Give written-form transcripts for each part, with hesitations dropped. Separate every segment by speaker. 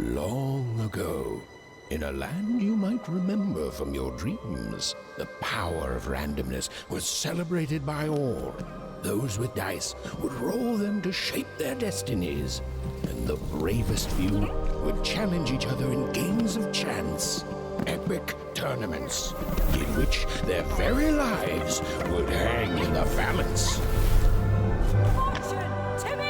Speaker 1: Long ago, in a land you might remember from your dreams, the power of randomness was celebrated by all. Those with dice would roll them to shape their destinies, and the bravest few would challenge each other in games of chance. Epic tournaments, in which their very lives would hang in the balance.
Speaker 2: Fortune to me!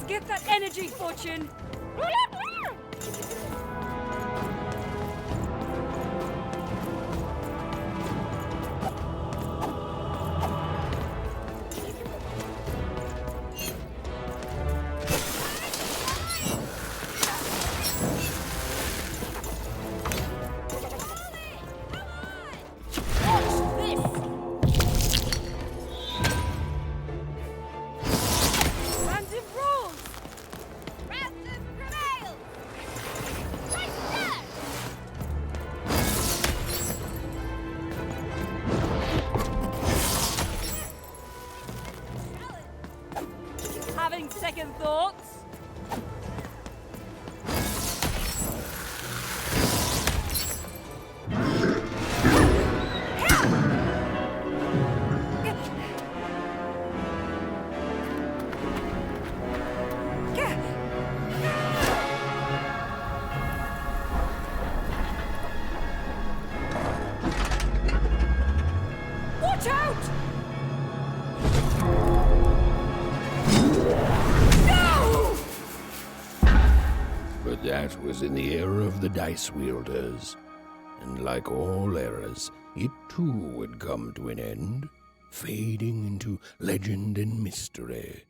Speaker 2: Get that energy, Fortune! Having second thoughts? Watch out!
Speaker 1: But that was in the era of the dice wielders, and like all eras, it too would come to an end, fading into legend and mystery.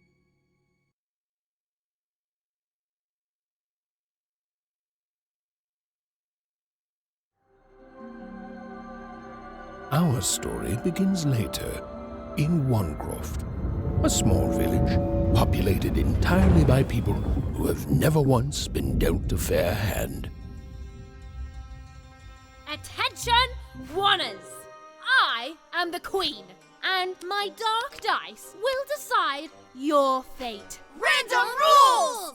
Speaker 1: Our story begins later, in Wanecroft, a small village populated entirely by people who have never once been dealt a fair hand.
Speaker 3: Attention, Wanners! I am the Queen, and my dark dice will decide your fate.
Speaker 2: Random rules!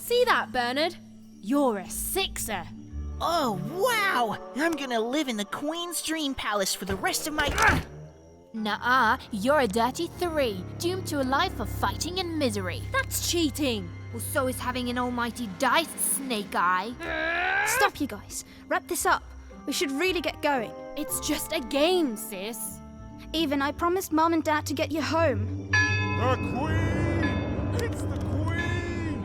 Speaker 3: See that, Bernard? You're a sixer.
Speaker 4: Oh, wow! I'm gonna live in the Queen's Dream Palace for the rest of my...
Speaker 3: Nuh-uh, you're a dirty 3, doomed to a life of fighting and misery. That's cheating. Well, so is having an almighty dice, Snake Eye.
Speaker 5: Stop, you guys. Wrap this up. We should really get going.
Speaker 3: It's just a game, sis.
Speaker 5: Even I promised Mom and Dad to get you home.
Speaker 6: The Queen! It's the Queen!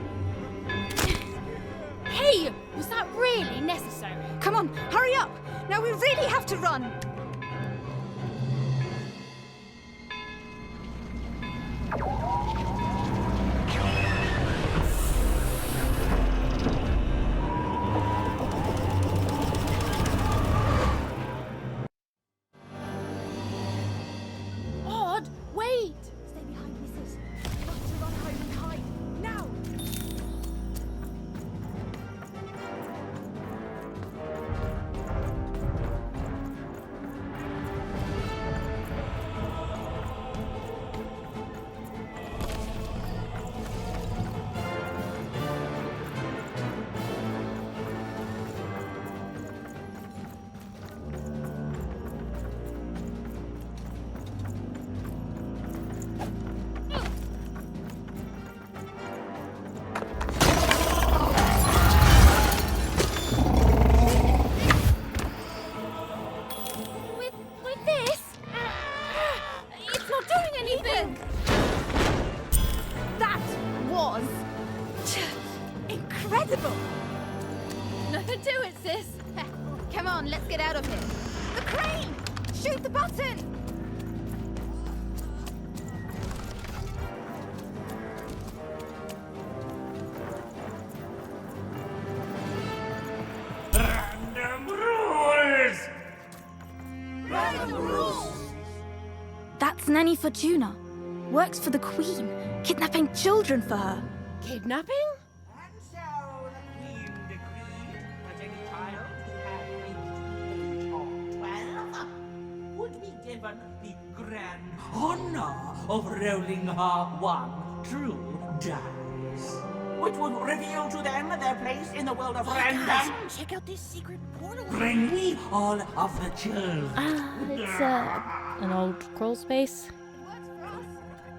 Speaker 3: Hey, was that really necessary?
Speaker 5: Come on, hurry up! Now we really have to run!
Speaker 3: Odd, wait!
Speaker 5: Stay behind me, sis. We've got to run home and hide. Now!
Speaker 3: With this? It's not doing anything!
Speaker 5: That was incredible!
Speaker 3: Nothing to it, sis.
Speaker 5: Come on, let's get out of here. The crane! Shoot the button! nanny Fortuna. Works for the Queen, kidnapping children for her.
Speaker 2: Kidnapping?
Speaker 7: And so the Queen decreed that any child who had reached the age of 12 would be given the grand honor of rolling her one true dice, which would reveal to them their place in the world of random.
Speaker 4: Check out this secret portal.
Speaker 7: Bring me all of the children.
Speaker 8: It's an old crawl space.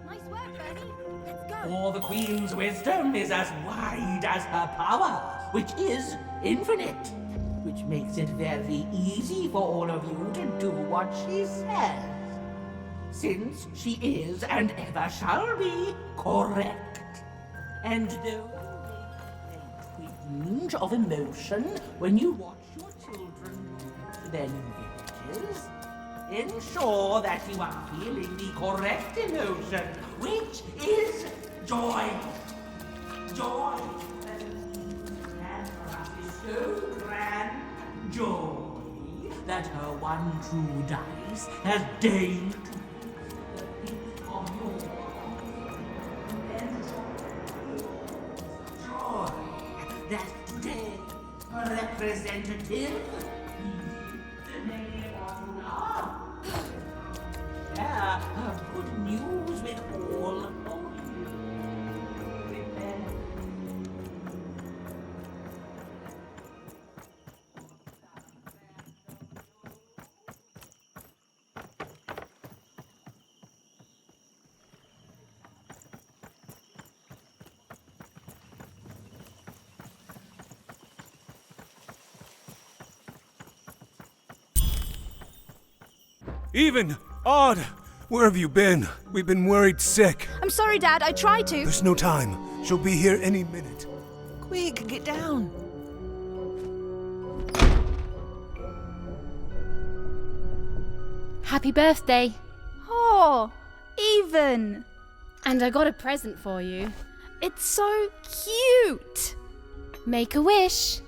Speaker 5: Nice work, Bernie. Let's go.
Speaker 7: For the Queen's wisdom is as wide as her power, which is infinite, which makes it very easy for all of you to do what she says, since she is and ever shall be correct. And though you may take twinge of emotion when you watch your children to their new villages, ensure that you are feeling the correct emotion, which is joy. Joy that is so grand, joy that her one true dice has deigned to the pick of your and joy that today her representative, the name of love, share her good news with all of you. Prepare.
Speaker 6: Even! Odd! Where have you been? We've been worried sick.
Speaker 5: I'm sorry, Dad. I tried to.
Speaker 6: There's no time. She'll be here any minute.
Speaker 4: Quick, get down.
Speaker 8: Happy birthday.
Speaker 5: Oh, Even.
Speaker 8: And I got a present for you.
Speaker 5: It's so cute.
Speaker 8: Make a wish.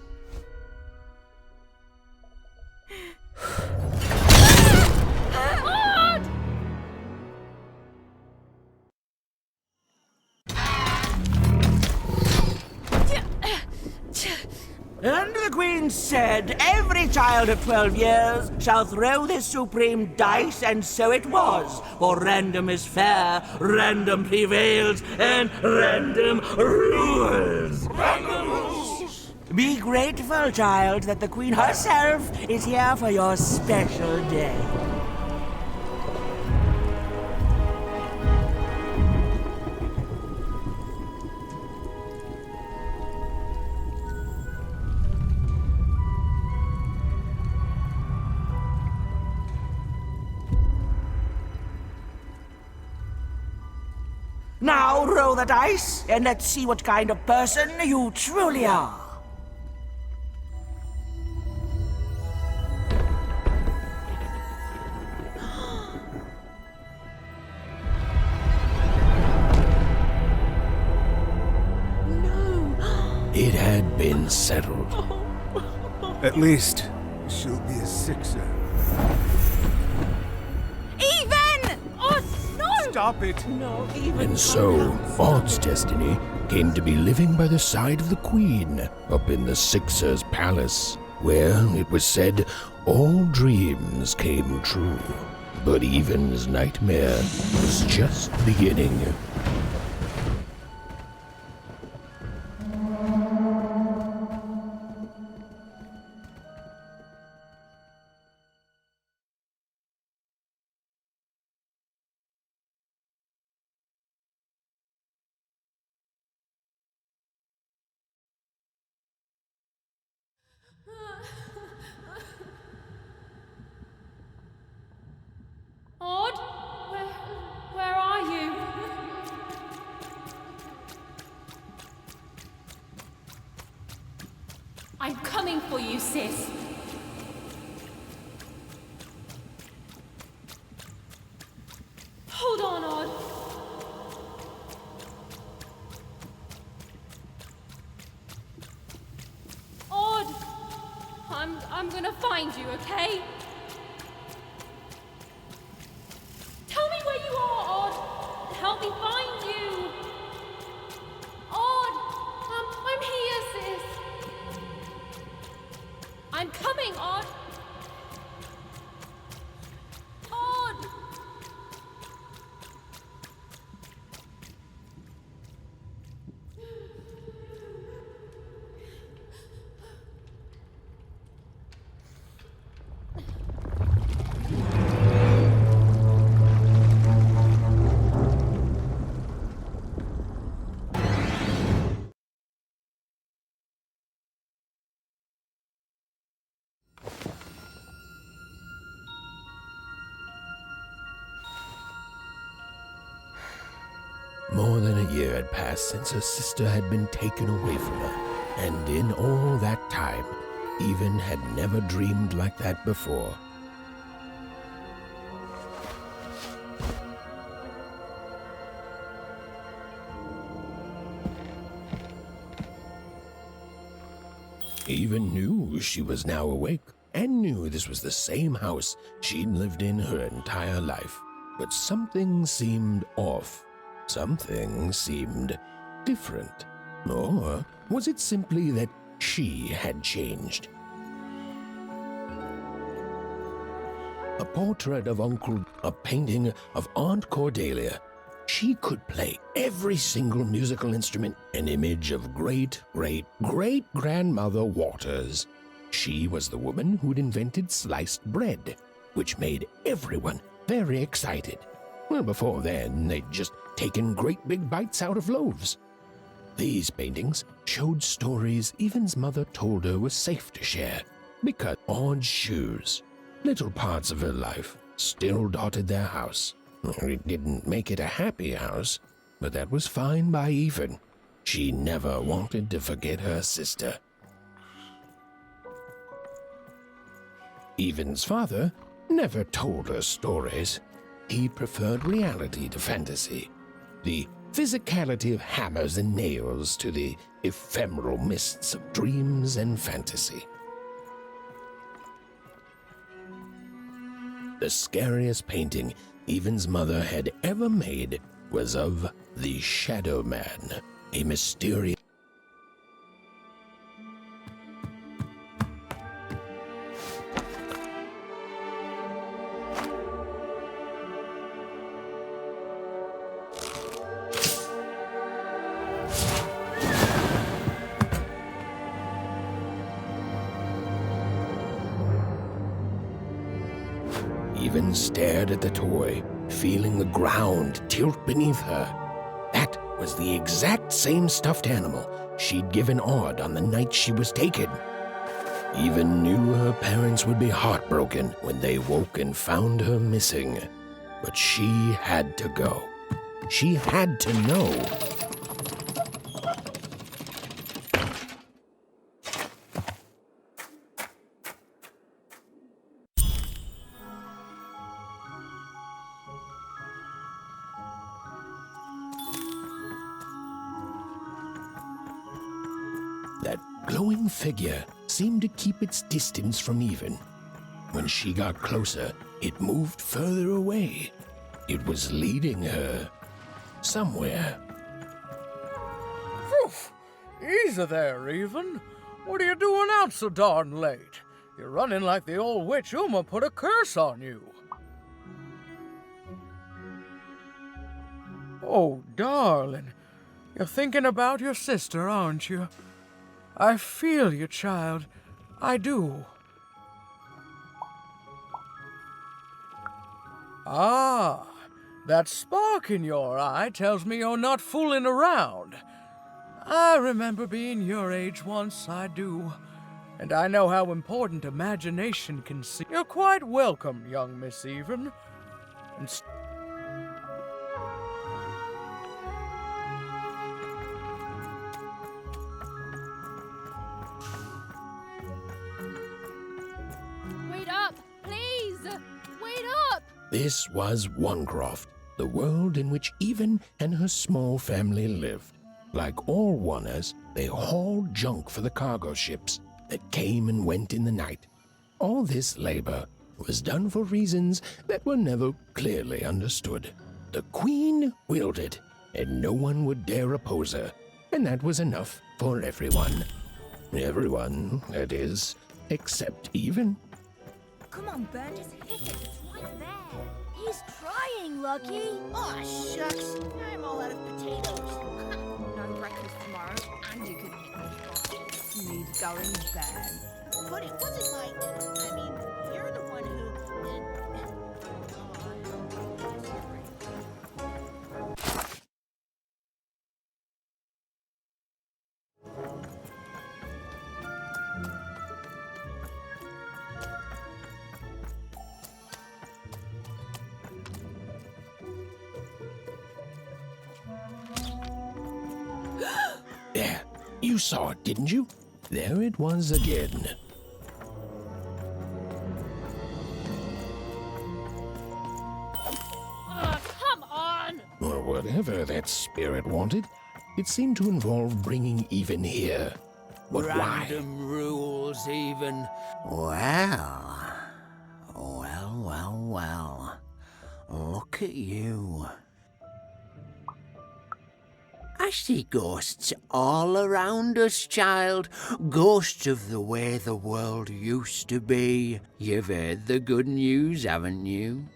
Speaker 7: And the Queen said, every child of 12 years shall throw this supreme dice, and so it was. For random is fair, random prevails, and random rules. Random rules! Be grateful, child, that the Queen herself is here for your special day. Now roll the dice, and let's see what kind of person you truly are.
Speaker 1: It had been settled.
Speaker 6: At least, she'll be a sixer.
Speaker 5: Even! Oh, no!
Speaker 6: Stop it!
Speaker 1: And so, Odd's destiny came to be living by the side of the Queen up in the Sixer's palace, where, it was said, all dreams came true. But Even's nightmare was just beginning.
Speaker 2: Odd? Where are you? I'm coming for you, sis. Hold on, Odd. Odd! I'm gonna find you, okay? Tell me where you are! help me find you. Odd, I'm here, sis. I'm coming, Odd. Odd.
Speaker 1: More than a year had passed since her sister had been taken away from her, and in all that time, Even had never dreamed like that before. Even knew she was now awake, and knew this was the same house she'd lived in her entire life. But something seemed off. Something seemed different. Or was it simply that she had changed? A portrait of Uncle, a painting of Aunt Cordelia. She could play every single musical instrument, an image of great-great-great-grandmother Waters. She was the woman who'd invented sliced bread, which made everyone very excited. Well, before then, they'd just taken great big bites out of loaves. These paintings showed stories Even's mother told her was safe to share, because odd shoes, little parts of her life, still dotted their house. It didn't make it a happy house, but that was fine by Even. She never wanted to forget her sister. Even's father never told her stories. He preferred reality to fantasy, the physicality of hammers and nails to the ephemeral mists of dreams and fantasy. The scariest painting Even's mother had ever made was of the Shadow Man, a mysterious... Even stared at the toy, feeling the ground tilt beneath her. That was the exact same stuffed animal she'd given Odd on the night she was taken. Even knew her parents would be heartbroken when they woke and found her missing. But she had to go. She had to know. That glowing figure seemed to keep its distance from Even. When she got closer, it moved further away. It was leading her somewhere.
Speaker 9: Oof! Easy there, Even. What are you doing out so darn late? You're running like the old witch Uma put a curse on you. Oh, darling. You're thinking about your sister, aren't you? I feel you, child. I do. Ah, that spark in your eye tells me you're not fooling around. I remember being your age once, I do. And I know how important imagination can see. You're quite welcome, young Miss Even. And
Speaker 1: This was Onecroft, the world in which Even and her small family lived. Like all Oners, they hauled junk for the cargo ships that came and went in the night. All this labor was done for reasons that were never clearly understood. The queen willed it, and no one would dare oppose her. And that was enough for everyone. Everyone, that is, except Even.
Speaker 5: Come on, Ben, just hit it. It's right there. He's trying, Lucky.
Speaker 4: Aw, shucks. I'm all out of potatoes.
Speaker 5: No breakfast tomorrow, and you couldn't hit those. Need going, Ben.
Speaker 4: But it wasn't like... I mean, you're the one who...
Speaker 1: There, you saw it, didn't you? There it was again.
Speaker 2: Come on!
Speaker 1: Or whatever that spirit wanted. It seemed to involve bringing Even here. But why?
Speaker 10: Random rules, Even.
Speaker 7: Well. Look at you. I see ghosts all around us, child. Ghosts of the way the world used to be. You've heard the good news, haven't you?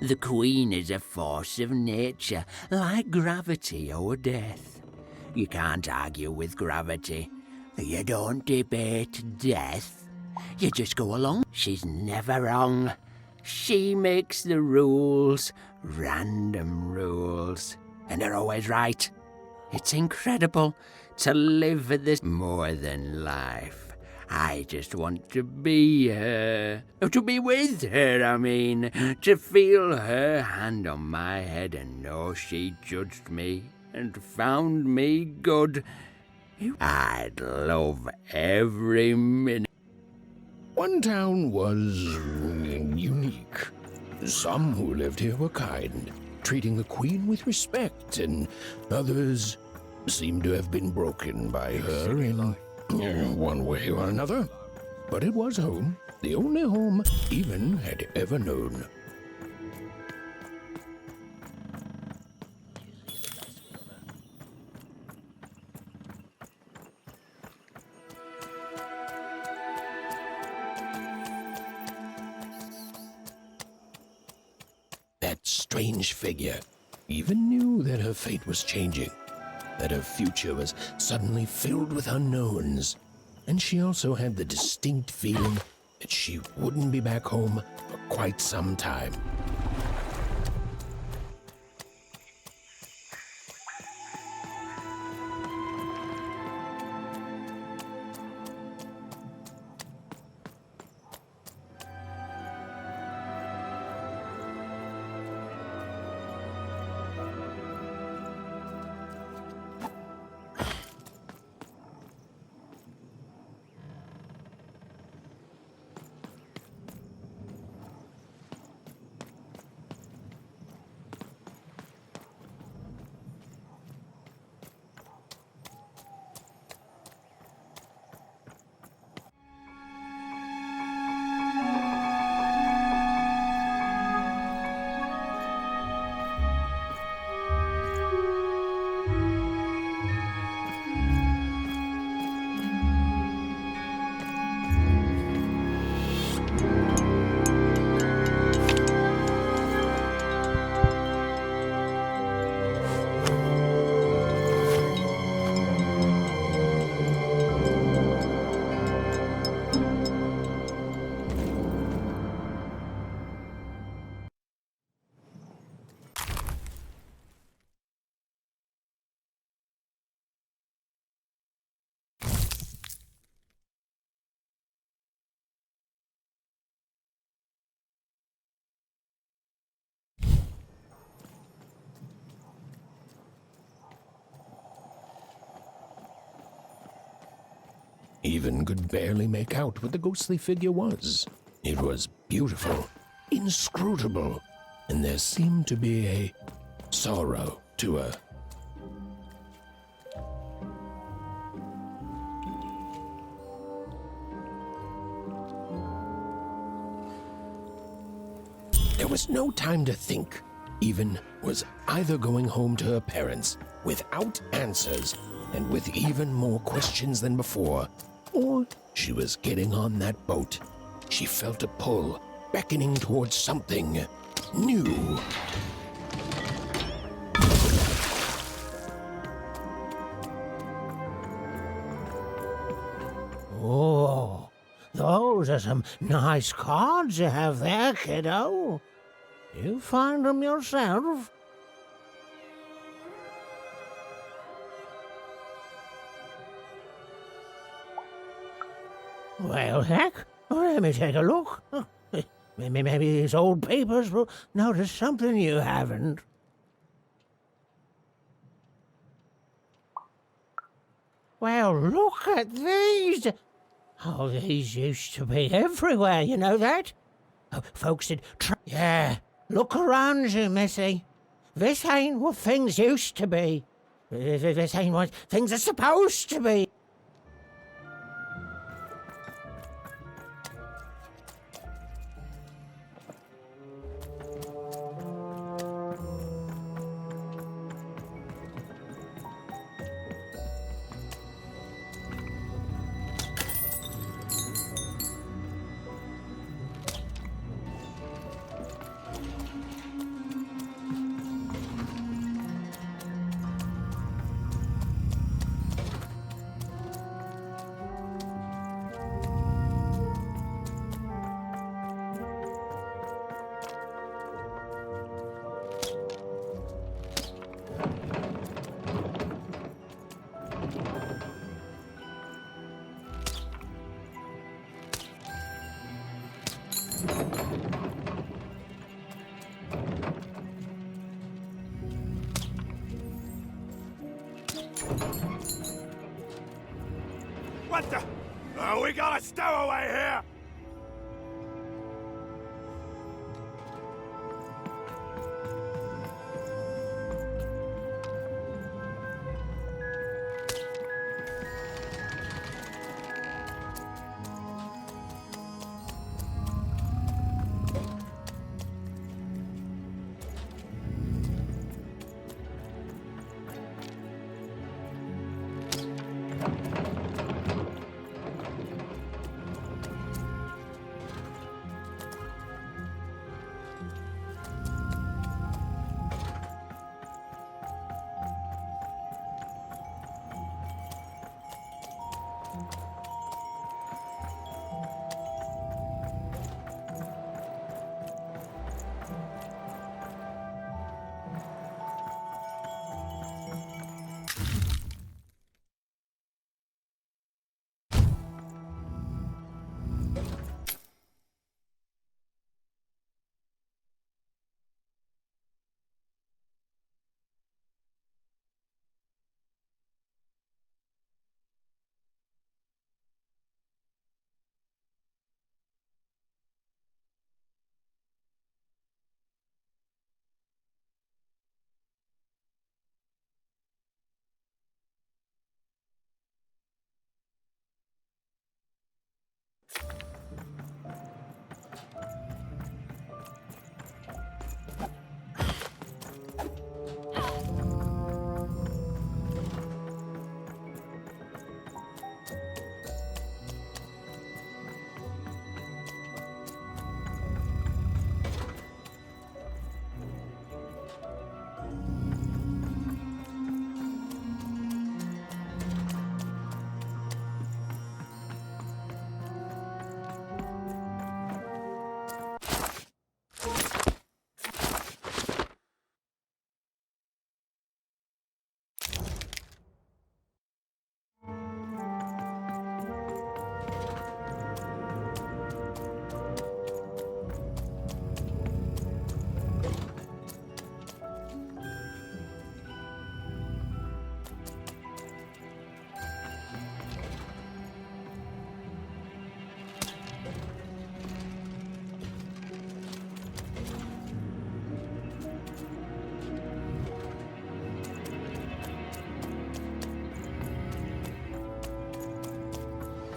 Speaker 7: The Queen is a force of nature, like gravity or death. You can't argue with gravity. You don't debate death. You just go along. She's never wrong. She makes the rules, random rules. And they're always right. It's incredible to live this more than life. I just want to be her. To be with her, I mean. To feel her hand on my head and know she judged me and found me good. I'd love every minute.
Speaker 1: One town was unique. Some who lived here were kind, treating the queen with respect, and others seemed to have been broken by her in one way or another. But it was home, the only home Even had ever known. That strange figure Even knew that her fate was changing, that her future was suddenly filled with unknowns, and she also had the distinct feeling that she wouldn't be back home for quite some time. Even could barely make out what the ghostly figure was. It was beautiful, inscrutable, and there seemed to be a sorrow to her. There was no time to think. Even was either going home to her parents without answers and with even more questions than before, or she was getting on that boat. She felt a pull, beckoning towards something new.
Speaker 11: Oh, those are some nice cards you have there, kiddo. You find them yourself? Well, heck, let me take a look. Maybe these old papers will notice something you haven't. Well, look at these. Oh, these used to be everywhere, you know that? Oh, folks did yeah, look around you, missy. This ain't what things used to be. This ain't what things are supposed to be.
Speaker 6: What the? Oh, we got a stowaway here!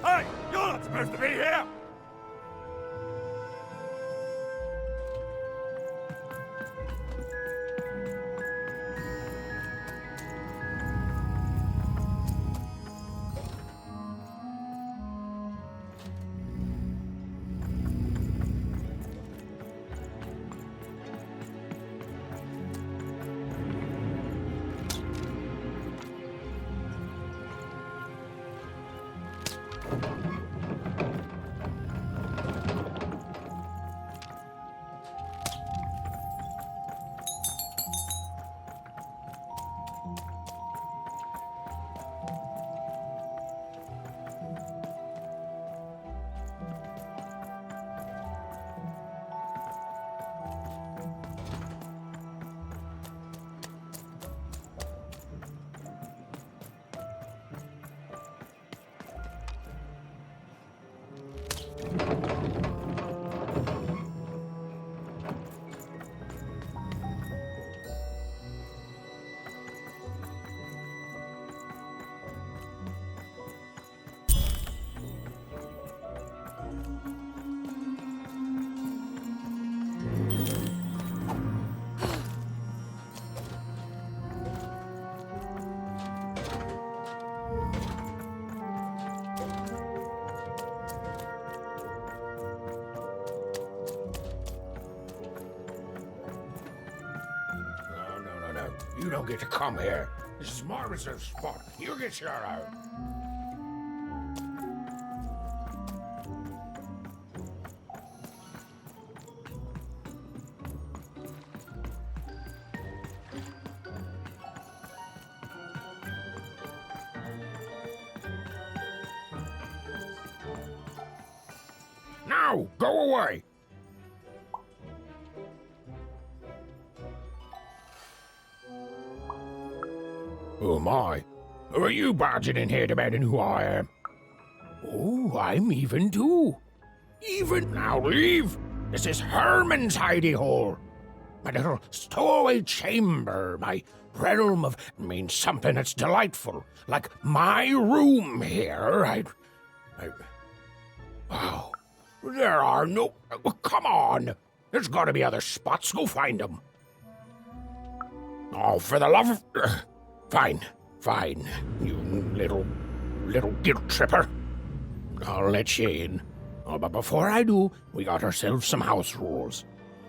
Speaker 6: Hey, you're not supposed to be here!
Speaker 1: You don't get to come here. This is my reserved spot. You get your out. Now, go away! Oh my, who are you barging in here demanding who I am? Oh, I'm even too. Even now leave! This is Herman's hidey hole. My little stowaway chamber, my realm of means something that's delightful. Like my room here, Wow. There are no... Come on! There's gotta be other spots. Go find them. Oh, for the love of... Fine, you little guilt tripper. I'll let you in. Oh, but before I do, we got ourselves some house rules.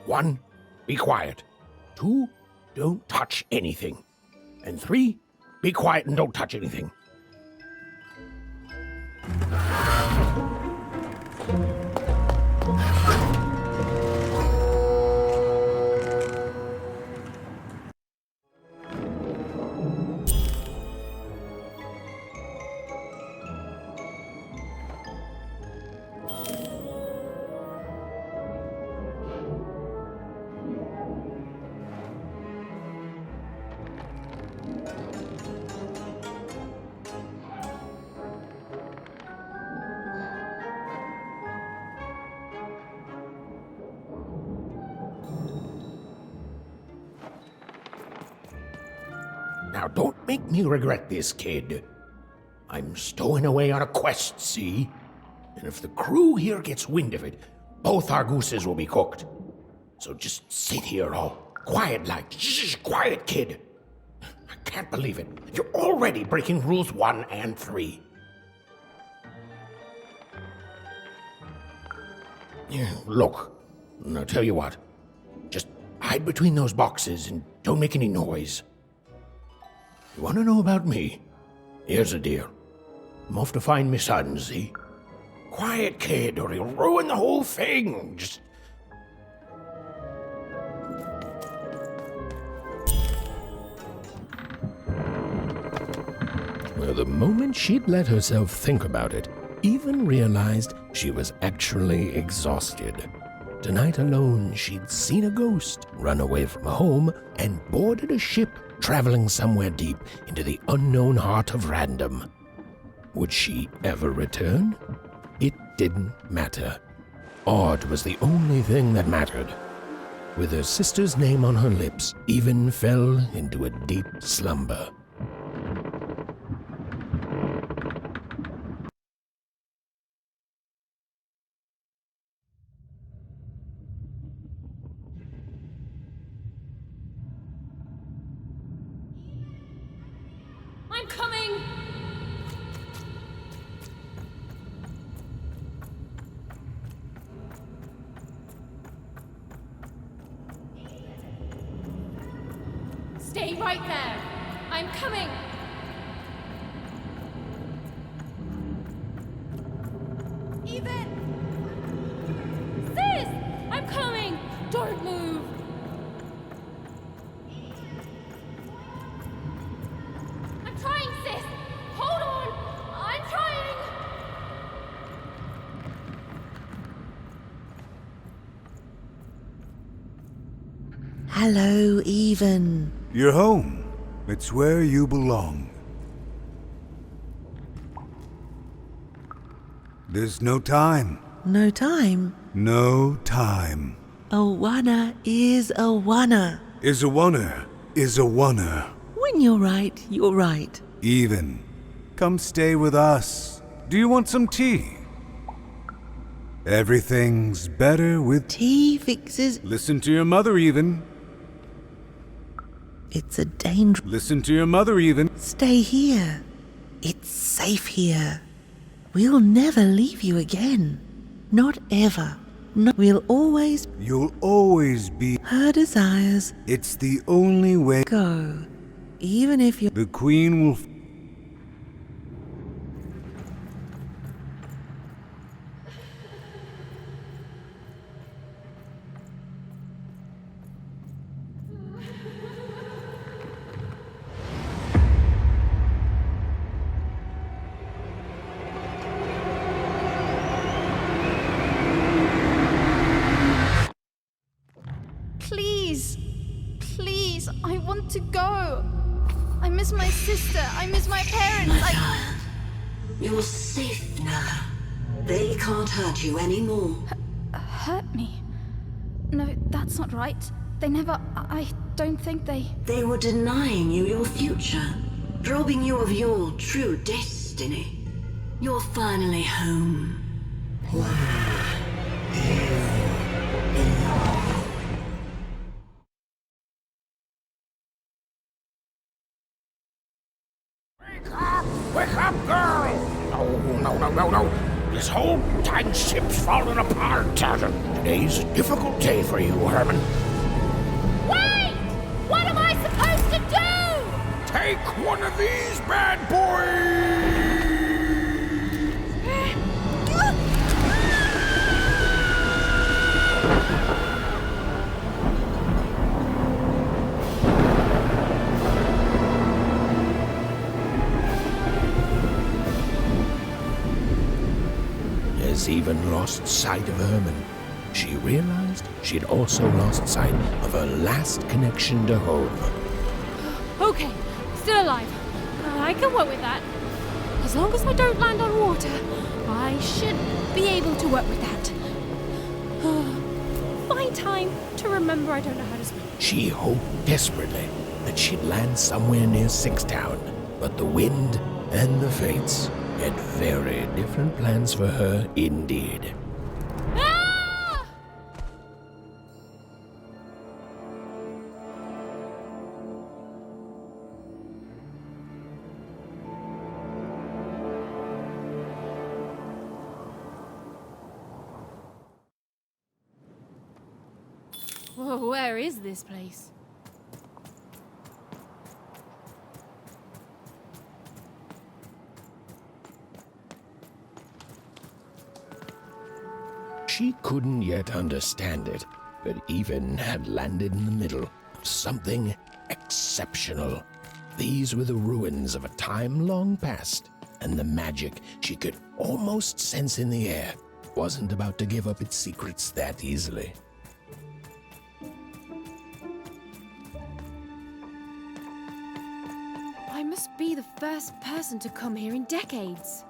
Speaker 1: 1, be quiet. 2, don't touch anything. And 3, be quiet and don't touch anything. Now, don't make me regret this, kid. I'm stowing away on a quest, see? And if the crew here gets wind of it, both our gooses will be cooked. So just sit here all quiet like. Shh, quiet, kid. I can't believe it. You're already breaking rules 1 and 3. Yeah, look, I'll tell you what. Just hide between those boxes and don't make any noise. You want to know about me? Here's the deal. I'm off to find my son, see? Quiet, kid, or he'll ruin the whole thing. Just... Well, the moment she'd let herself think about it, even realized she was actually exhausted. Tonight alone, she'd seen a ghost, run away from home, and boarded a ship traveling somewhere deep into the unknown heart of random. Would she ever return? It didn't matter. Odd was the only thing that mattered. With her sister's name on her lips, Even fell into a deep slumber.
Speaker 2: I'm coming! Stay right there! I'm coming! Even! Sis! I'm coming! Don't move! I'm trying, sis! Hold on! I'm trying!
Speaker 12: Hello, Even.
Speaker 6: You're home. It's where you belong. There's no time.
Speaker 12: No time?
Speaker 6: No time.
Speaker 12: A wanna is a wanna.
Speaker 6: Is a wonner. Is a wonner.
Speaker 12: When you're right, you're right.
Speaker 6: Even. Come stay with us. Do you want some tea? Everything's better with
Speaker 12: tea fixes.
Speaker 6: Listen to your mother, Even.
Speaker 12: It's a danger.
Speaker 6: Listen to your mother, Even.
Speaker 12: Stay here. It's safe here. We'll never leave you again. Not ever. No, we'll always...
Speaker 6: You'll always be...
Speaker 12: Her desires...
Speaker 6: It's the only way...
Speaker 12: Go. even if you...
Speaker 6: The Queen will...
Speaker 5: Please, please, I want to go. I miss my sister. I miss my parents.
Speaker 13: You're safe now. They can't hurt you anymore.
Speaker 5: Hurt me? No, that's not right. They never... I don't think they...
Speaker 13: They were denying you your future, robbing you of your true destiny. You're finally home.
Speaker 1: Wake up, girl! No. This whole time ship's falling apart. Today's a difficult day for you, Herman.
Speaker 2: Wait! What am I supposed to do?
Speaker 1: Take one of these bad boys! Has even lost sight of Herman. She realized she'd also lost sight of her last connection to home.
Speaker 3: Okay, still alive. I can work with that. As long as I don't land on water, I should be able to work with that. Find time to remember I don't know how to swim.
Speaker 1: She hoped desperately that she'd land somewhere near Sixtown, but the wind and the fates had very different plans for her indeed.
Speaker 3: Ah! Whoa, where is this place?
Speaker 1: She couldn't yet understand it, but Even had landed in the middle of something exceptional. These were the ruins of a time long past, and the magic she could almost sense in the air wasn't about to give up its secrets that easily.
Speaker 3: I must be the first person to come here in decades.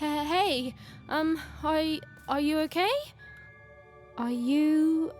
Speaker 8: Hey, are you okay? Are you,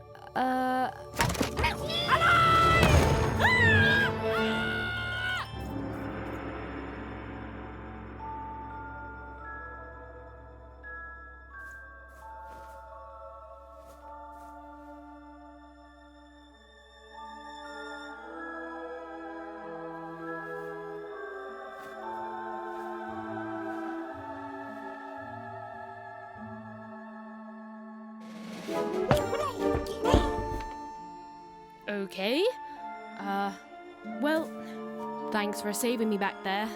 Speaker 8: Okay. Well, thanks for saving me back there.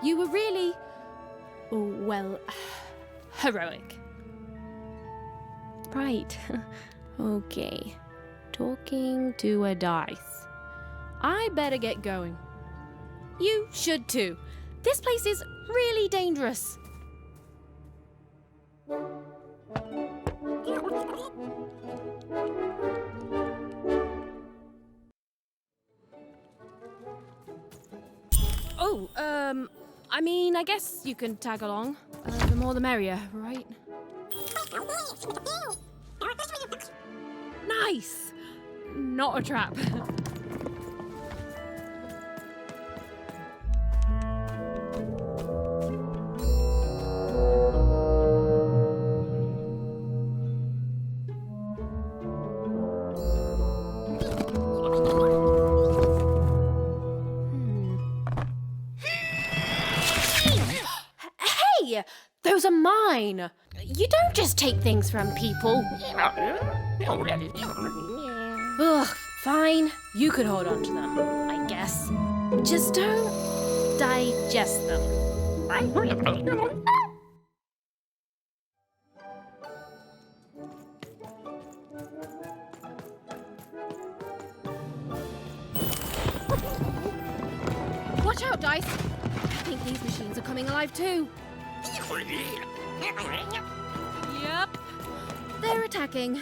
Speaker 8: You were really, well, heroic. Right. Okay. Talking to a dice. I better get going. You should too. This place is really dangerous. Oh, I mean, I guess you can tag along. The more the merrier, right? Nice! Not a trap. Those are mine! You don't just take things from people. Ugh, fine. You could hold on to them, I guess. Just don't digest them. Watch out, Dice! I think these machines are coming alive too. Yep. They're attacking.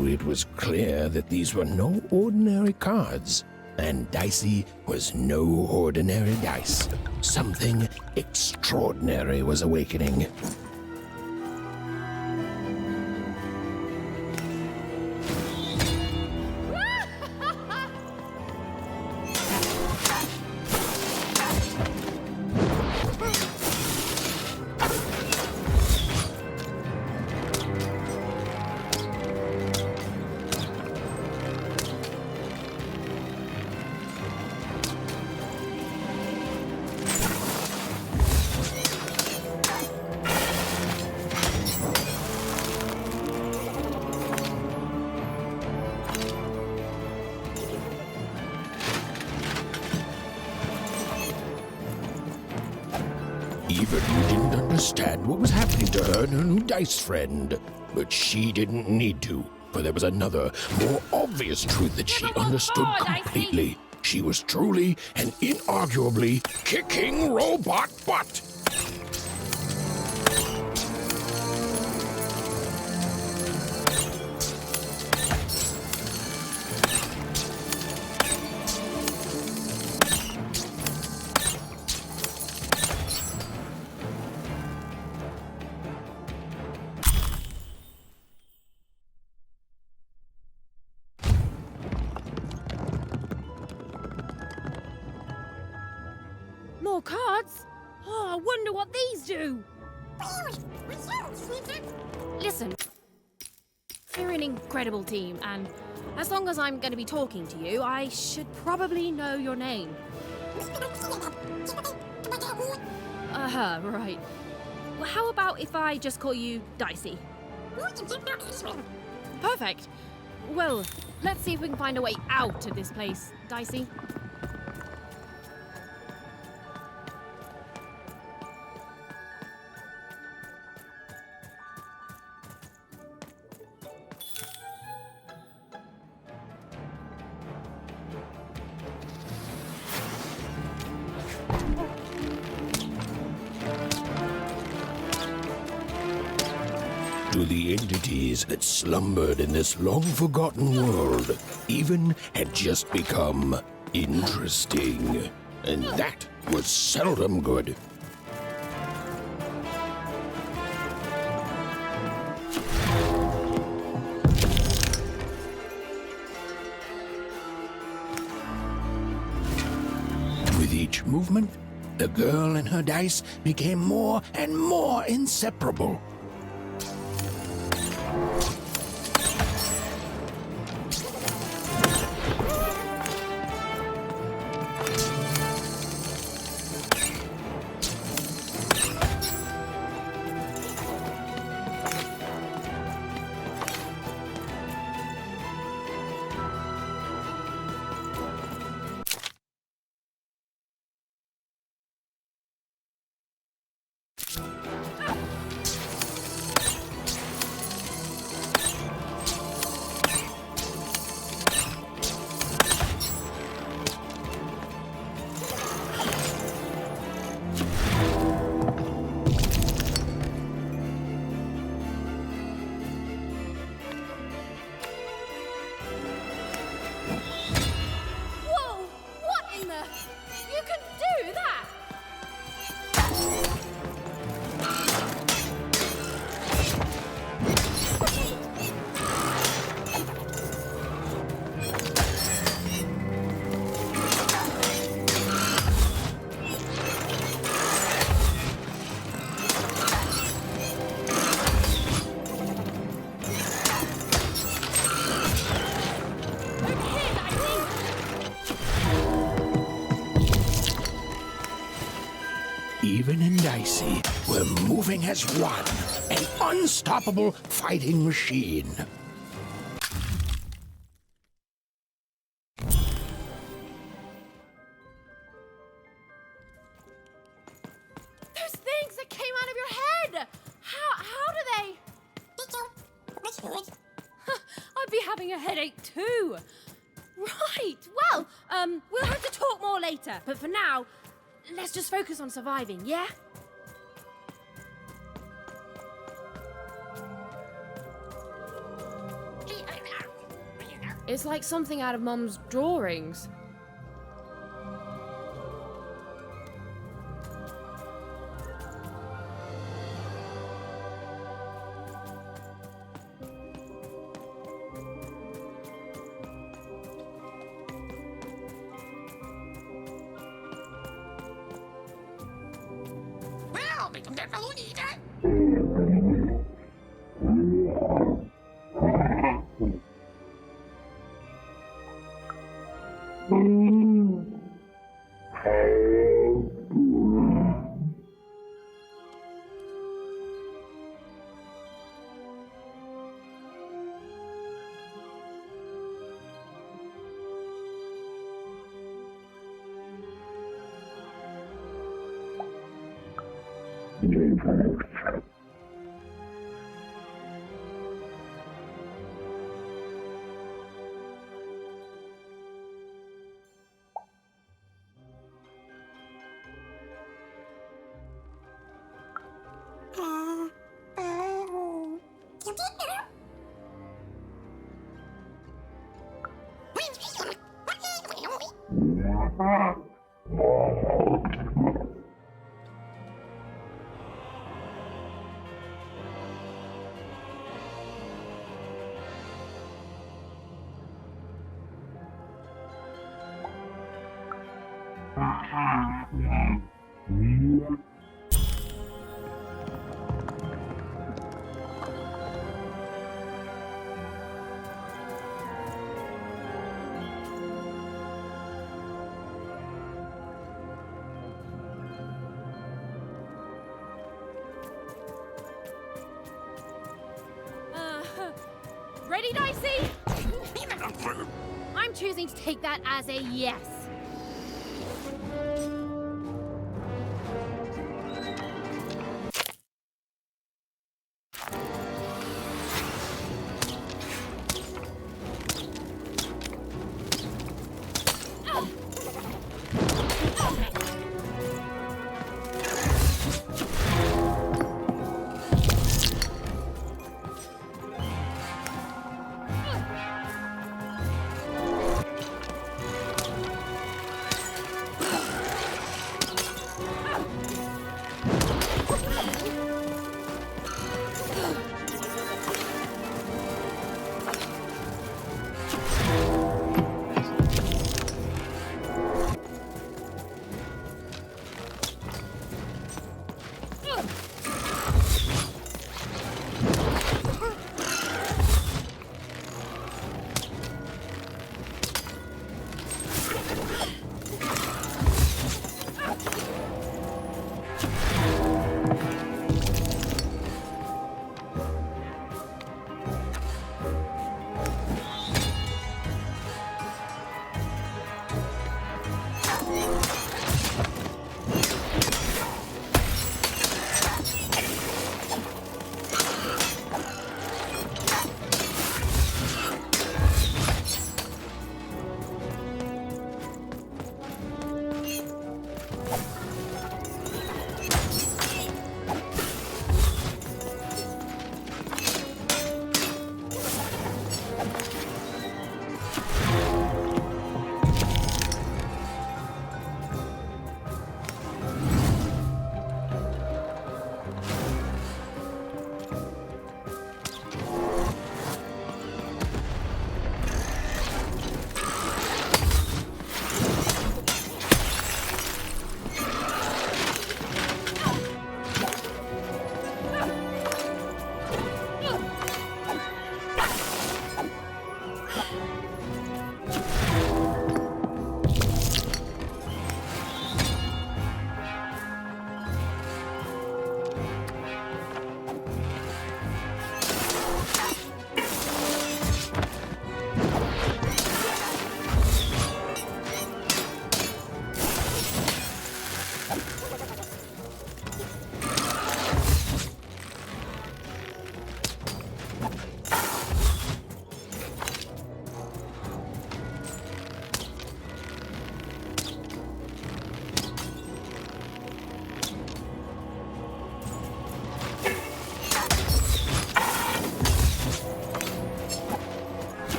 Speaker 1: It was clear that these were no ordinary cards, and Dicey was no ordinary dice. Something extraordinary was awakening. Even didn't understand what was happening to her and her new dice friend. But she didn't need to, for there was another, more obvious truth that she understood completely. She was truly and inarguably kicking robot butt.
Speaker 8: More cards? Oh, I wonder what these do. Listen, you're an incredible team, and as long as I'm going to be talking to you, I should probably know your name. Right. Well, how about if I just call you Dicey? Perfect. Well, let's see if we can find a way out of this place, Dicey.
Speaker 1: To the entities that slumbered in this long-forgotten world, even had just become interesting. And that was seldom good. With each movement, the girl and her dice became more and more inseparable. Even and Dicey were moving as one, an unstoppable fighting machine.
Speaker 8: Those things that came out of your head! How do they? I'd be having a headache too. Right, well, we'll have to talk more later. But for now, let's just focus on surviving, yeah? It's like something out of Mum's drawings.
Speaker 3: Ready, Dicey? I'm choosing to take that as a yes.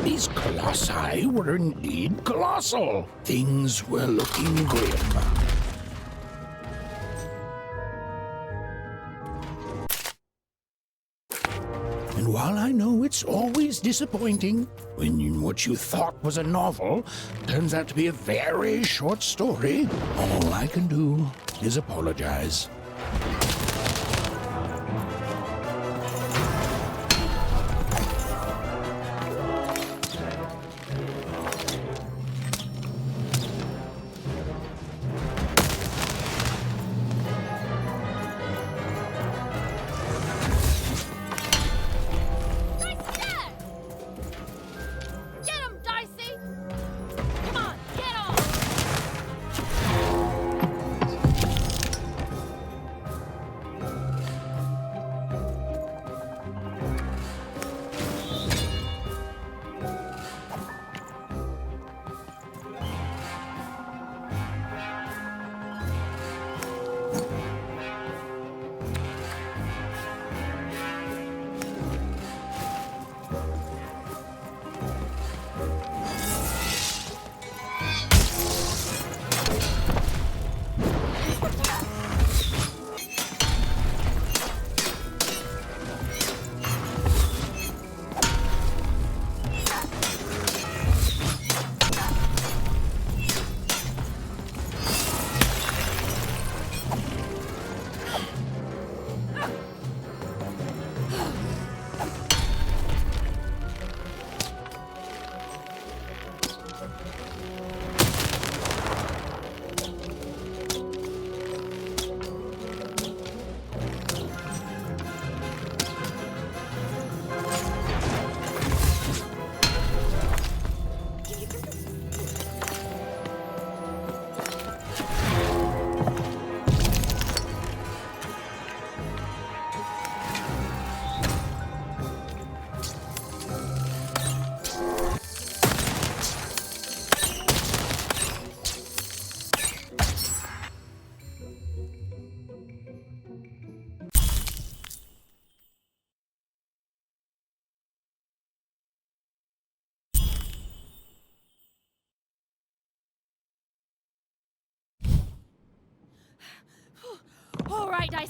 Speaker 1: These colossi were indeed colossal. Things were looking grim. And while I know it's always disappointing when what you thought was a novel turns out to be a very short story, all I can do is apologize.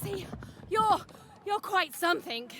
Speaker 8: Dicey, you're quite something.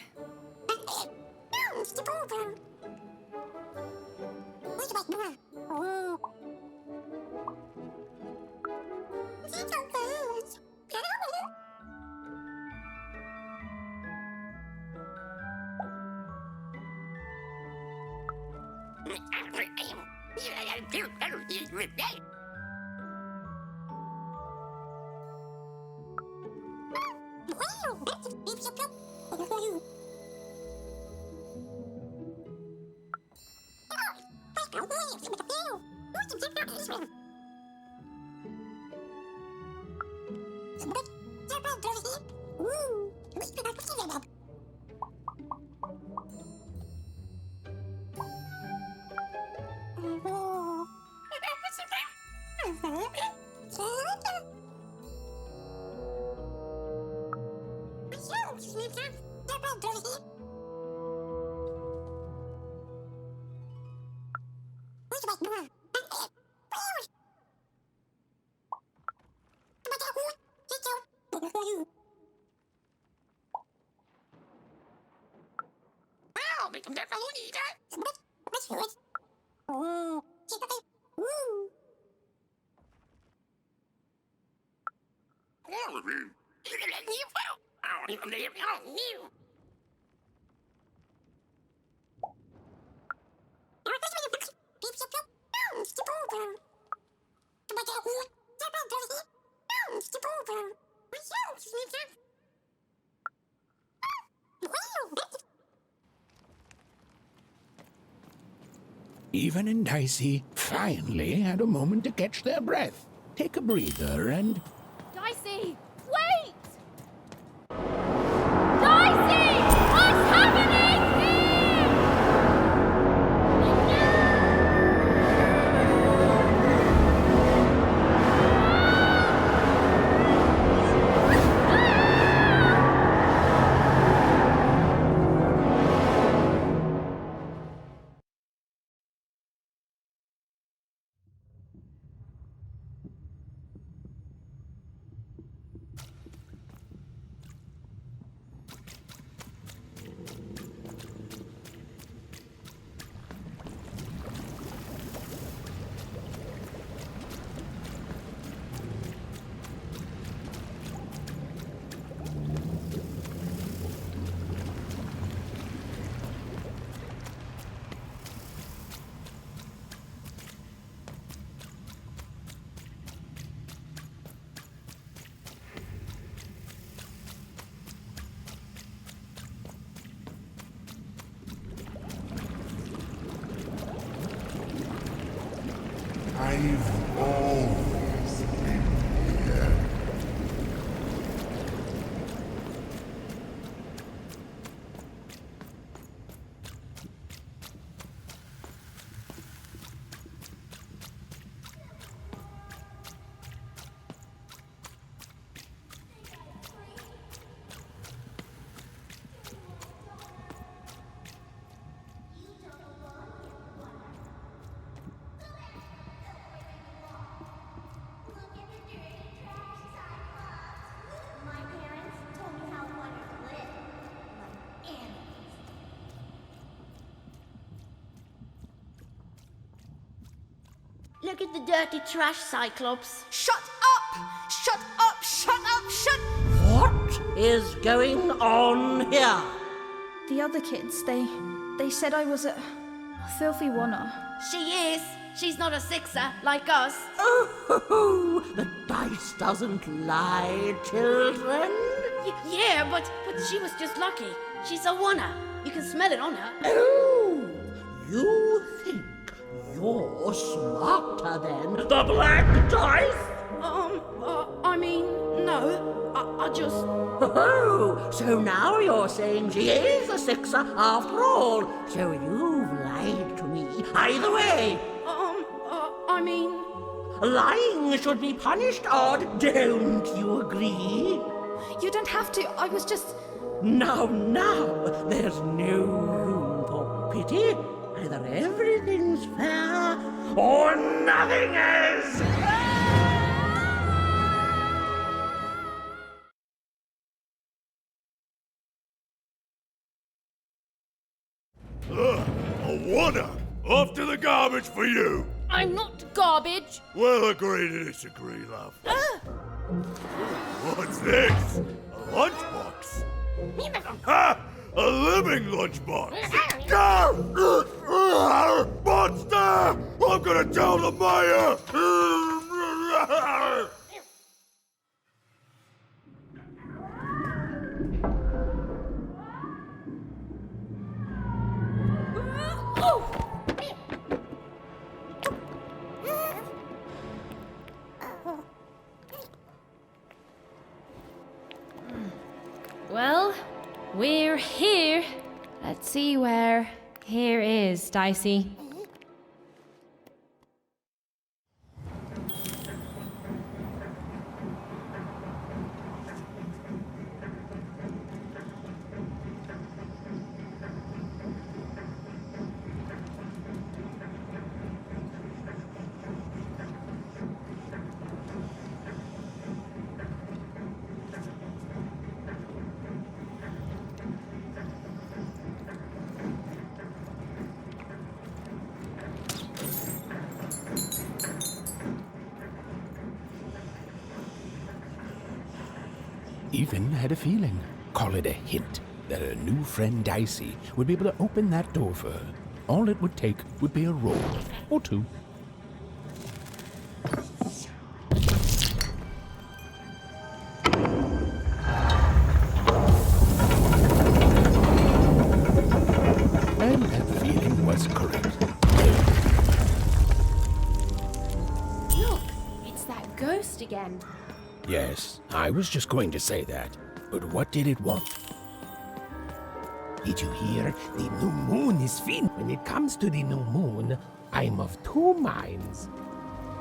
Speaker 1: Even and Dicey finally had a moment to catch their breath, take a breather, and...
Speaker 3: Dicey, wait! Dicey! What's happening here?
Speaker 1: I've always been here.
Speaker 14: Look at the dirty trash, Cyclops.
Speaker 15: Shut up! Shut up! Shut up! Shut...
Speaker 11: What is going on here?
Speaker 5: The other kids, they said I was a filthy oner.
Speaker 14: She is. She's not a sixer like us.
Speaker 11: Oh, the dice doesn't lie, children.
Speaker 14: Yeah, but she was just lucky. She's a oner. You can smell it on her.
Speaker 11: Oh, you think you're smarter than the black dice?
Speaker 14: I mean, no. I just...
Speaker 11: Oh, so now you're saying she is a sixer after all. So you've lied to me. Either way.
Speaker 14: I mean...
Speaker 11: Lying should be punished, Odd. Don't you agree?
Speaker 5: You don't have to. I was just...
Speaker 11: Now, there's no room for pity. Either everything's fair or nothing is.
Speaker 16: A wonder. Off to the garbage for you.
Speaker 3: I'm not garbage.
Speaker 16: We'll agree to disagree, love. What's this? A lunchbox? Ha! A living lunchbox! Monster! I'm gonna tell the mayor!
Speaker 8: Well, we're here. Let's see where here is, Dicey.
Speaker 1: Even had a feeling, call it a hint, that her new friend Dicey would be able to open that door for her. All it would take would be a roll or two. And that feeling was correct.
Speaker 8: Look, it's that ghost again.
Speaker 1: Yes, I was just going to say that. But what did it want?
Speaker 11: Did you hear? The new moon is fin. When it comes to the new moon, I'm of two minds.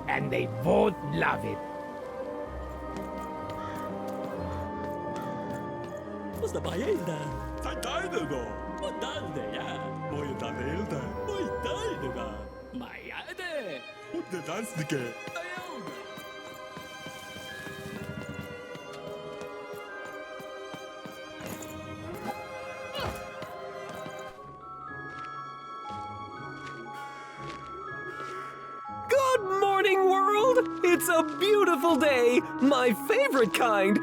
Speaker 11: And they both love it.
Speaker 17: Vad är det? Tajtajde då. Och där ja. Vad är det? Vad är det? Majade. Och det dansnike.
Speaker 18: Good morning, world! It's a beautiful day, my favorite kind.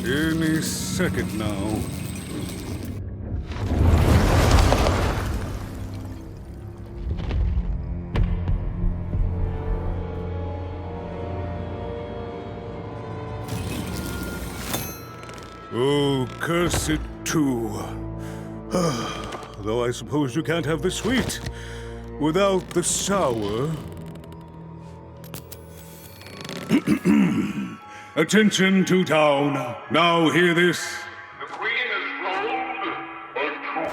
Speaker 6: Any second now. Oh, curse it too. Though I suppose you can't have the sweet without the sour. Attention to town. Now hear this.
Speaker 16: The queen is rolled or two.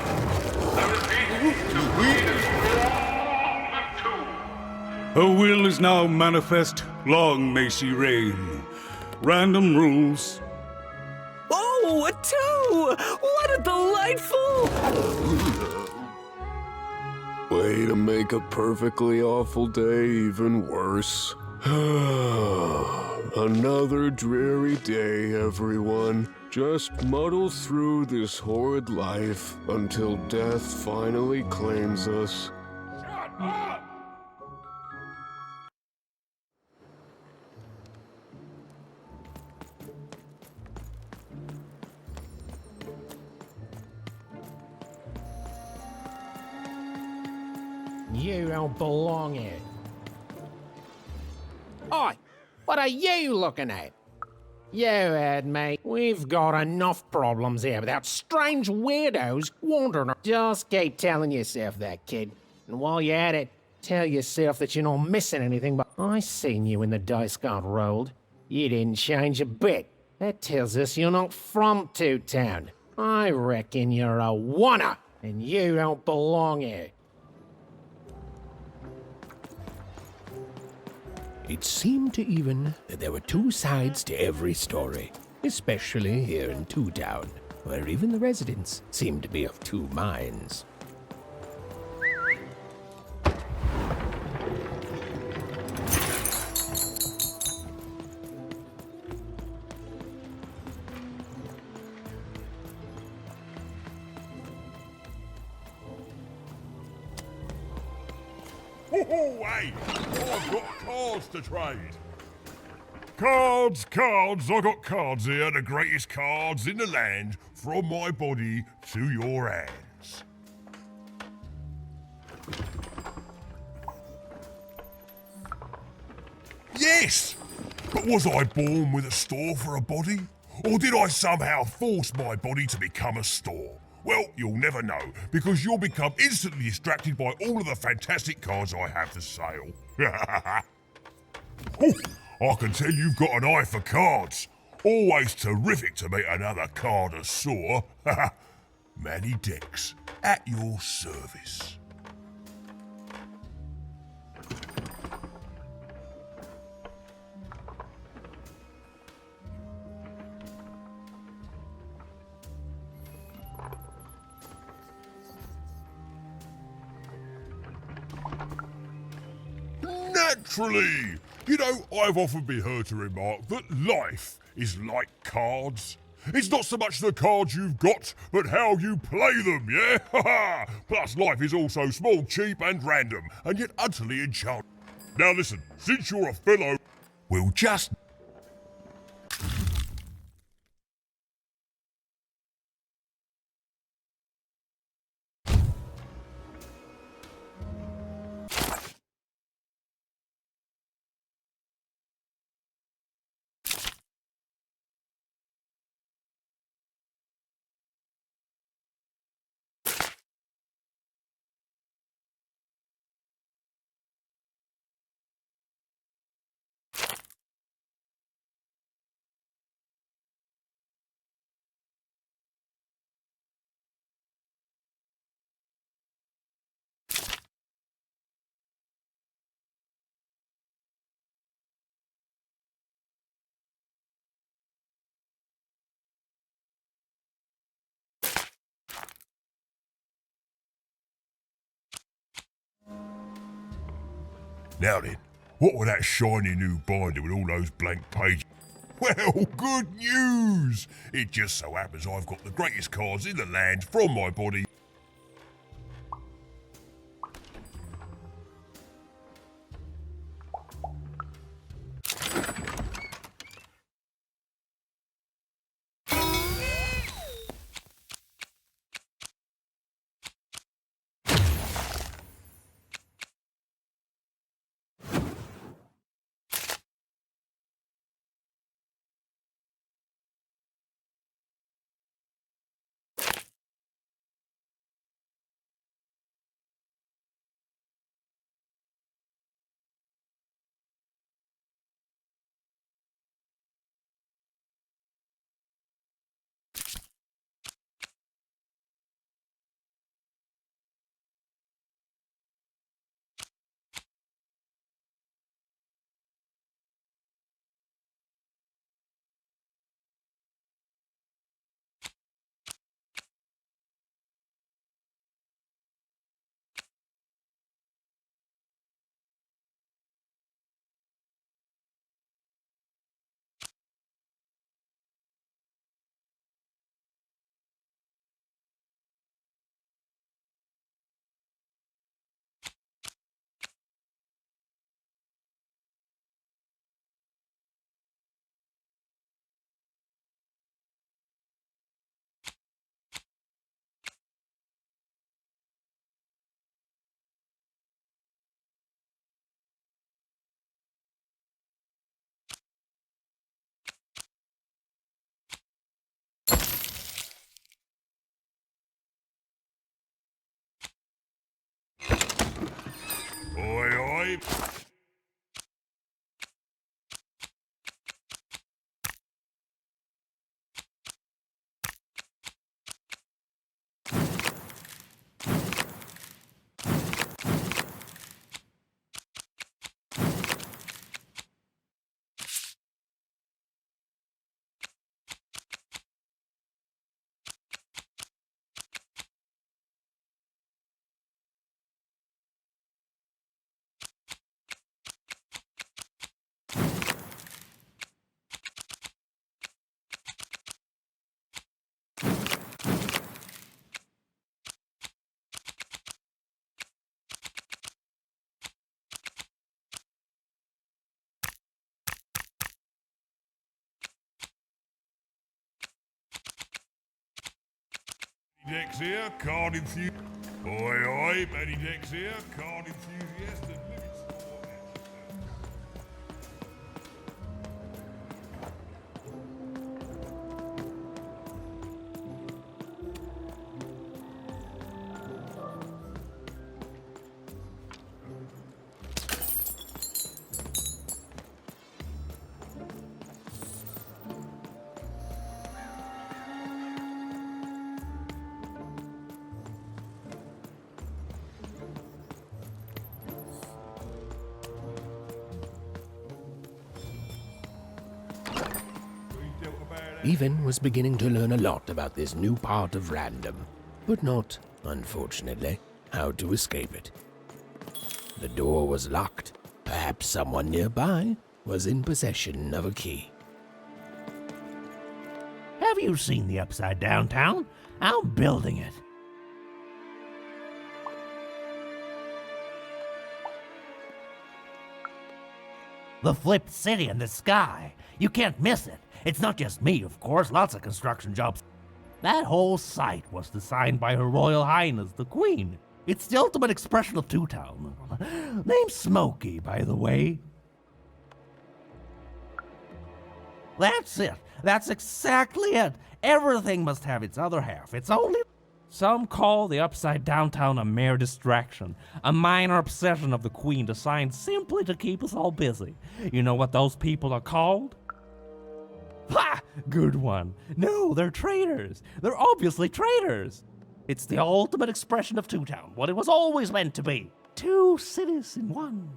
Speaker 16: I repeat, the queen is rolled or two.
Speaker 6: Her will is now manifest. Long may she reign. Random rules.
Speaker 18: Oh, a two! What a delightful...
Speaker 19: Way to make a perfectly awful day even worse. Another dreary day, everyone. Just muddle through this horrid life until death finally claims us.
Speaker 16: Shut up!
Speaker 11: You don't belong here. Oi! What are you looking at? You heard me. We've got enough problems here without strange weirdos wandering. Just keep telling yourself that, kid. And while you're at it, tell yourself that you're not missing anything, but I seen you when the dice got rolled. You didn't change a bit. That tells us you're not from Two Town. I reckon you're a oner, and you don't belong here.
Speaker 1: It seemed to even that there were two sides to every story, especially here in Two Town, where even the residents seemed to be of two minds.
Speaker 16: Hey, I've got cards to trade. Cards, cards, I got cards here, the greatest cards in the land, from my body to your hands. Yes! But was I born with a store for a body? Or did I somehow force my body to become a store? Well, you'll never know, because you'll become instantly distracted by all of the fantastic cards I have for sale. Ooh, I can tell you've got an eye for cards. Always terrific to meet another connoisseur. Manny Dex, at your service. Naturally! You know, I've often been heard to remark that life is like cards. It's not so much the cards you've got, but how you play them, yeah? Plus, life is also small, cheap, and random, and yet utterly enchanting. Now listen, since you're a fellow, we'll just... Now then, what with that shiny new binder with all those blank pages? Well, good news! It just so happens I've got the greatest cards in the land from my body. Oi, oi! Decks here, card infused. Oi, oi, Betty Decks here, card enthusiast and limit store.
Speaker 1: Even was beginning to learn a lot about this new part of random, but not, unfortunately, how to escape it. The door was locked. Perhaps someone nearby was in possession of a key.
Speaker 20: Have you seen the Upside Down Town? I'm building it. The flipped city in the sky. You can't miss it. It's not just me, of course, lots of construction jobs. That whole site was designed by Her Royal Highness, the Queen. It's the ultimate expression of Two-Town. Name's Smokey, by the way. That's it. That's exactly it. Everything must have its other half. It's only... Some call the Upside Down Town a mere distraction, a minor obsession of the Queen designed simply to keep us all busy. You know what those people are called? Ha! Good one. No, they're traitors. They're obviously traitors. It's the ultimate expression of Two-Town, what it was always meant to be. Two cities in one.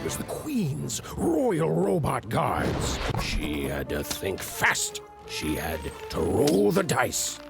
Speaker 1: Was the Queen's Royal Robot Guards. She had to think fast. She had to roll the dice.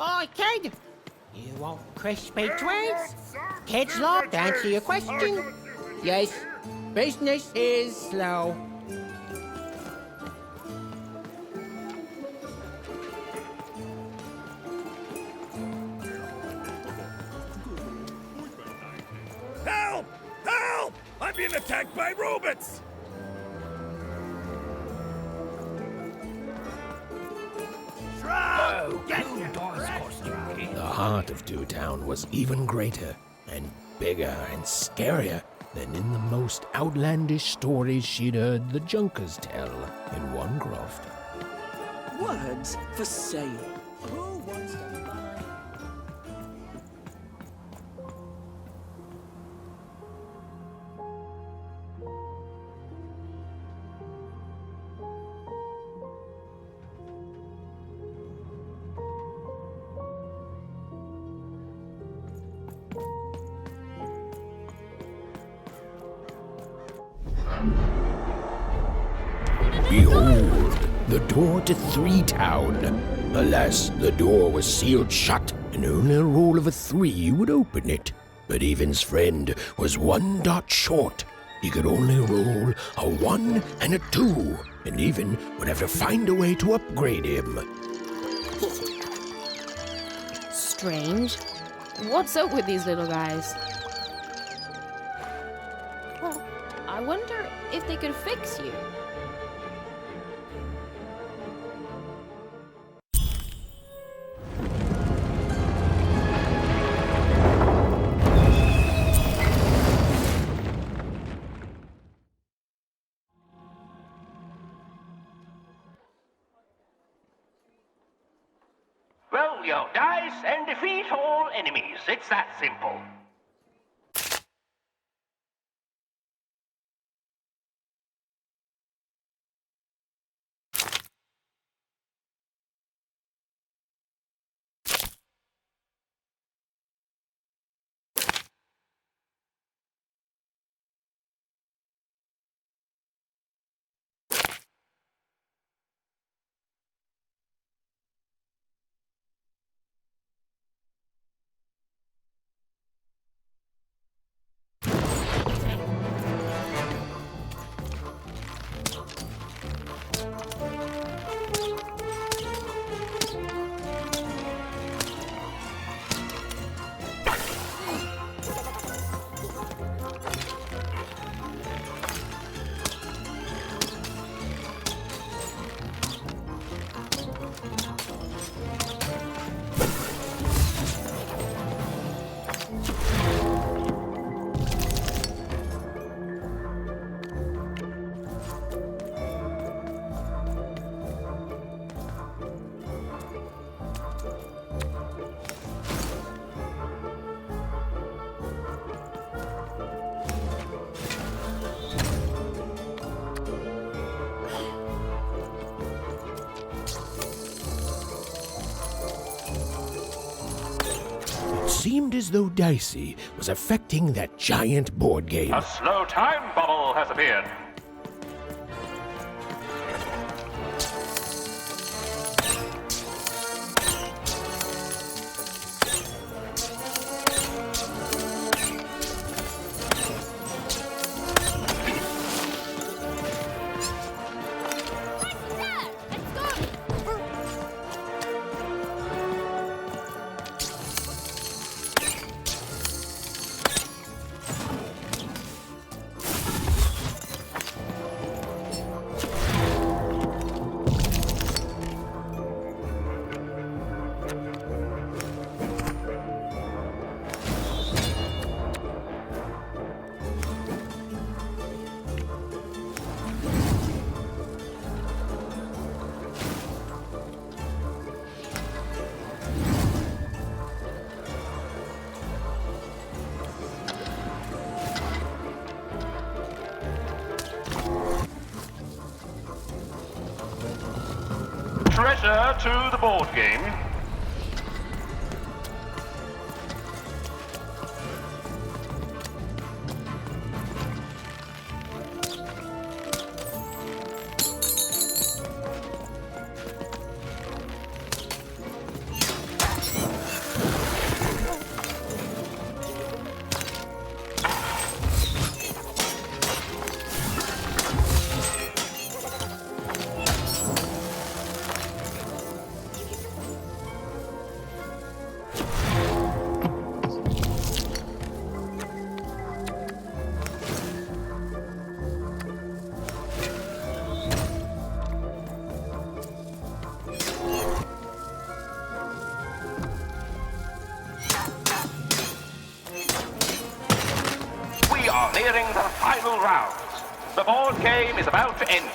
Speaker 11: Hi, kid. You want crispy treats? Kid's locked, answer your question. Yes, business is slow.
Speaker 17: Help! Help! I'm being attacked by robots!
Speaker 1: The heart of Two Town was even greater and bigger and scarier than in the most outlandish stories she'd heard the Junkers tell in one croft.
Speaker 21: Words for sale. Who wants to buy?
Speaker 1: Behold, the door to Three Town. Alas, the door was sealed shut, and only a roll of a 3 would open it. But Evan's friend was 1 dot short. He could only roll a 1 and a 2, and Evan would have to find a way to upgrade him.
Speaker 8: Strange. What's up with these little guys? Well, I wonder if they could fix you.
Speaker 22: Roll your dice and defeat all enemies. It's that simple.
Speaker 1: Seemed as though Dicey was affecting that giant board game.
Speaker 22: A slow time bubble has appeared. Treasure to the board game. final rounds. The board game is about to end.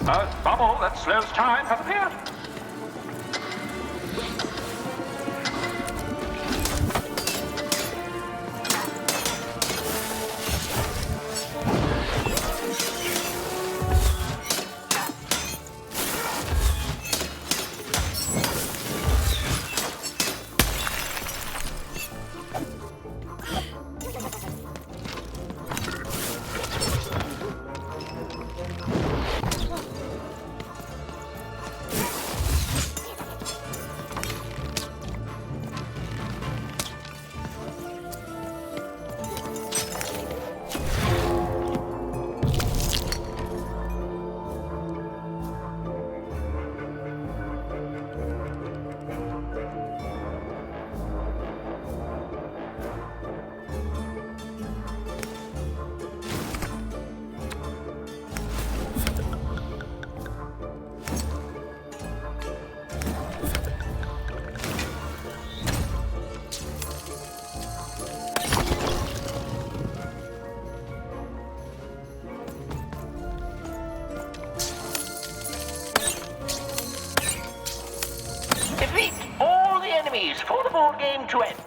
Speaker 22: A bubble that slows time has appeared. Defeat all the enemies for the board game to end.